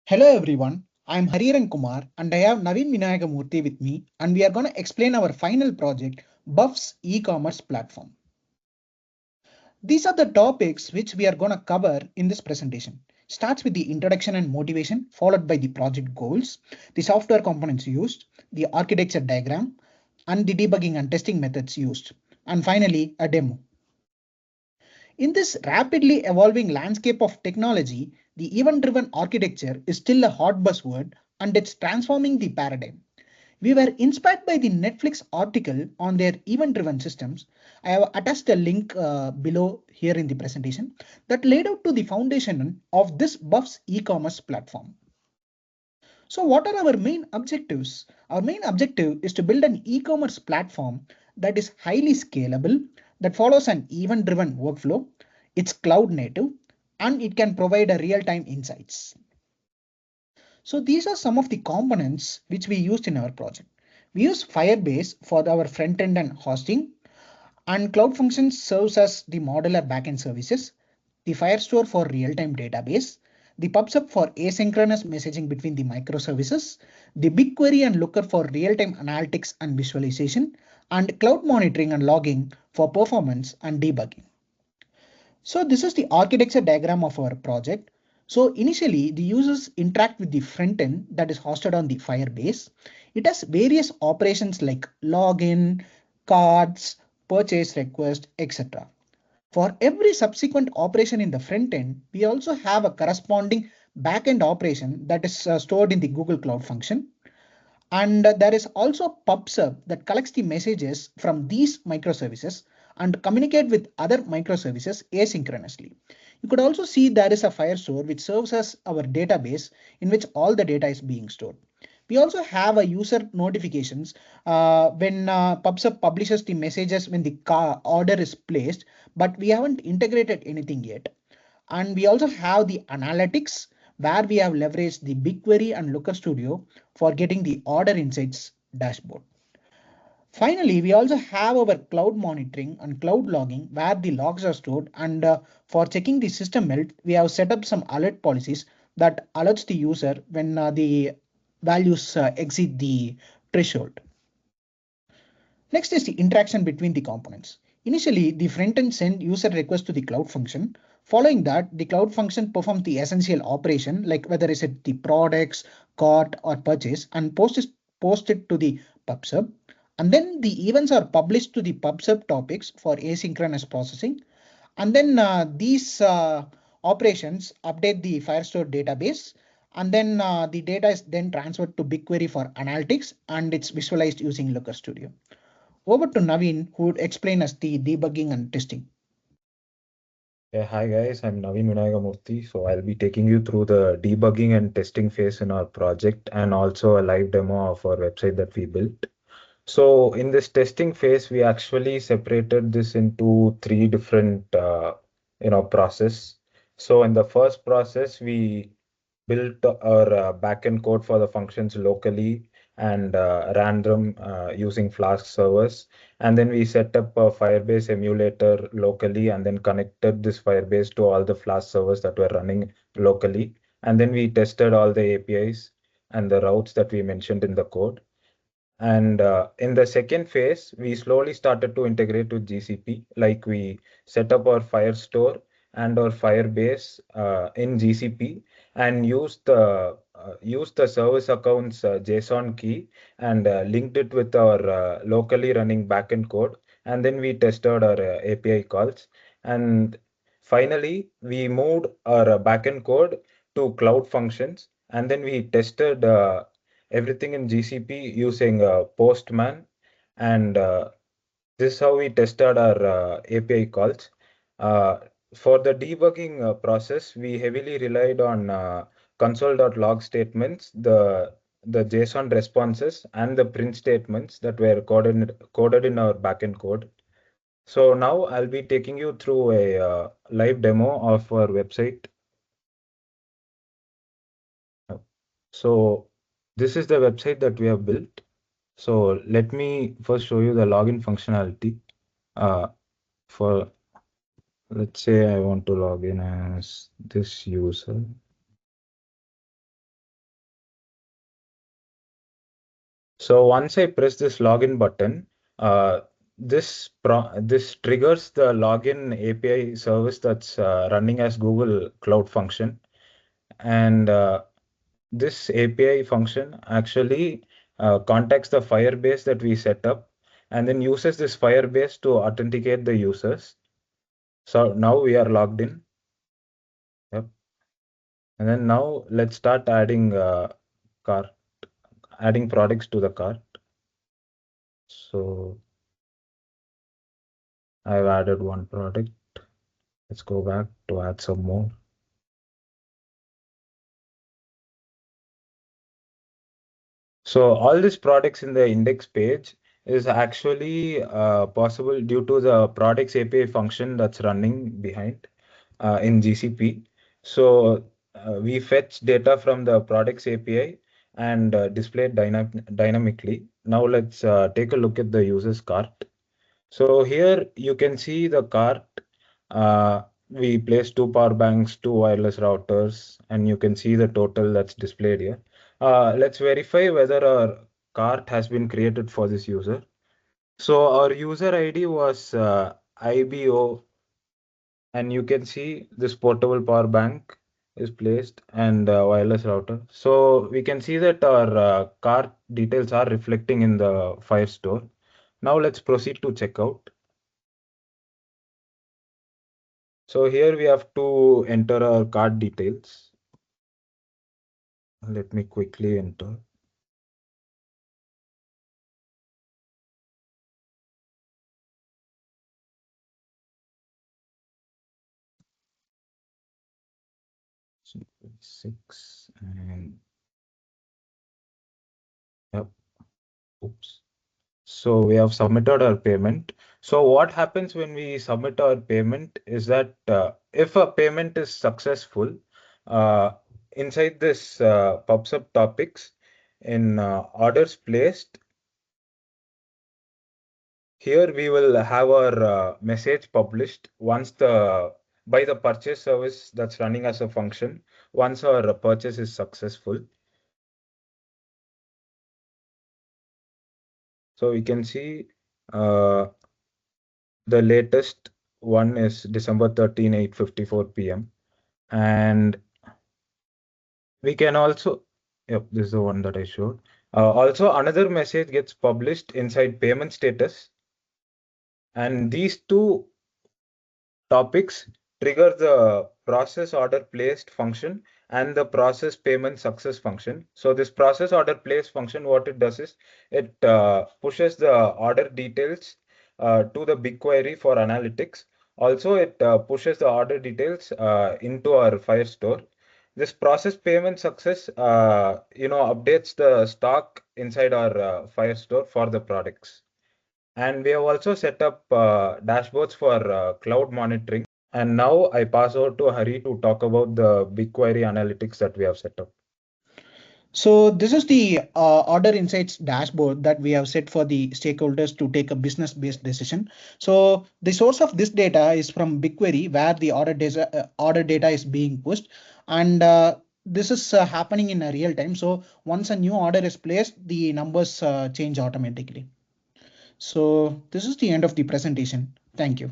Hello everyone, I am Hariharan Kumar and I have Naveen Vinayakamurthy with me and we are going to explain our final project, Buff's e-commerce platform. These are the topics which we are going to cover in this presentation. Starts with the introduction and motivation, followed by the project goals, the software components used, the architecture diagram, and the debugging and testing methods used, and finally a demo. In this rapidly evolving landscape of technology, the event-driven architecture is still a hot buzzword and it's transforming the paradigm. We were inspired by the Netflix article on their event-driven systems. I have attached a link below here in the presentation that laid out to the foundation of this Buff's e-commerce platform. So what are our main objectives? Our main objective is to build an e-commerce platform that is highly scalable, that follows an event-driven workflow, it's cloud native, and it can provide a real-time insights. So these are some of the components which we used in our project. We use Firebase for our front end and hosting, and Cloud Functions serves as the modular backend services, the Firestore for real-time database, the PubSub for asynchronous messaging between the microservices, the BigQuery and Looker for real-time analytics and visualization, and Cloud Monitoring and Logging for performance and debugging. So this is the architecture diagram of our project. So initially the users interact with the front end that is hosted on the Firebase. It has various operations like login, cards, purchase request, etc. For every subsequent operation in the front end, we also have a corresponding backend operation that is stored in the Google Cloud Function. And there is also PubSub that collects the messages from these microservices and communicate with other microservices asynchronously. You could also see there is a Firestore which serves as our database in which all the data is being stored. We also have a user notifications when PubSub publishes the messages when the order is placed, but we haven't integrated anything yet. And we also have the analytics where we have leveraged the BigQuery and Looker Studio for getting the order insights dashboard. Finally, we also have our cloud monitoring and cloud logging where the logs are stored. And for checking the system health, we have set up some alert policies that alerts the user when the values exceed the threshold. Next is the interaction between the components. Initially, the front end send user request to the cloud function. Following that, the cloud function performs the essential operation, like whether is it the products, cart, or purchase, and post it to the PubSub. And then the events are published to the PubSub topics for asynchronous processing. And then these operations update the Firestore database. And then the data is then transferred to BigQuery for analytics, and it's visualized using Looker Studio. Over to Naveen, who would explain us the debugging and testing. Yeah, hi guys, I'm Naveen Vinayakamurthy. So I'll be taking you through the debugging and testing phase in our project and also a live demo of our website that we built. So in this testing phase, we actually separated this into three different process. So in the first process, we built our backend code for the functions locally and ran them using Flask servers. And then we set up a Firebase emulator locally and then connected this Firebase to all the Flask servers that were running locally. And then we tested all the APIs and the routes that we mentioned in the code. And in the second phase, we slowly started to integrate with GCP, like we set up our Firestore and our Firebase in GCP and used the service accounts JSON key and linked it with our locally running backend code. And then we tested our API calls. And finally, we moved our backend code to Cloud Functions. And then we tested everything in GCP using Postman, and this is how we tested our API calls. Uh, for the debugging process, we heavily relied on console.log statements, the JSON responses, and the print statements that were coded in our backend code. So now I'll be taking you through a live demo of our website. So this is the website that we have built. So let me first show you the login functionality. Uh, for let's say I want to log in as this user. So once I press this login button, this triggers the login API service that's running as Google Cloud function, and this API function actually contacts the Firebase that we set up, and then uses this Firebase to authenticate the users. So now we are logged in. Yep. And then now let's start cart, adding products to the cart. So I've added one product. Let's go back to add some more. So all these products in the index page is actually possible due to the products API function that's running behind in GCP. So we fetch data from the products API and display it dynamically. Now let's take a look at the user's cart. So here you can see the cart. We placed two power banks, two wireless routers, and you can see the total that's displayed here. Let's verify whether our cart has been created for this user. So our user ID was IBO, and you can see this portable power bank is placed and wireless router. So we can see that our cart details are reflecting in the Firestore. Now let's proceed to checkout. So here we have to enter our card details. Let me quickly enter. So 6 and yep. Oops. So we have submitted our payment. So what happens when we submit our payment is that if a payment is successful, uh, inside this pops up topics in orders placed. Here we will have our message published once by the purchase service that's running as a function, once our purchase is successful. So we can see uh, the latest one is December 13, 8:54 p.m. And we can also, yep, this is the one that I showed. Also, another message gets published inside payment status. And these two topics trigger the process order placed function and the process payment success function. So this process order placed function, what it does is it pushes the order details to the BigQuery for analytics. Also, it pushes the order details into our Firestore. This process payment success, updates the stock inside our Firestore for the products. And we have also set up dashboards for cloud monitoring. And now I pass over to Hari to talk about the BigQuery analytics that we have set up. So this is the order insights dashboard that we have set for the stakeholders to take a business-based decision. So the source of this data is from BigQuery, where the order data is being pushed, and this is happening in a real time. So once a new order is placed, the numbers change automatically. So this is the end of the presentation. Thank you.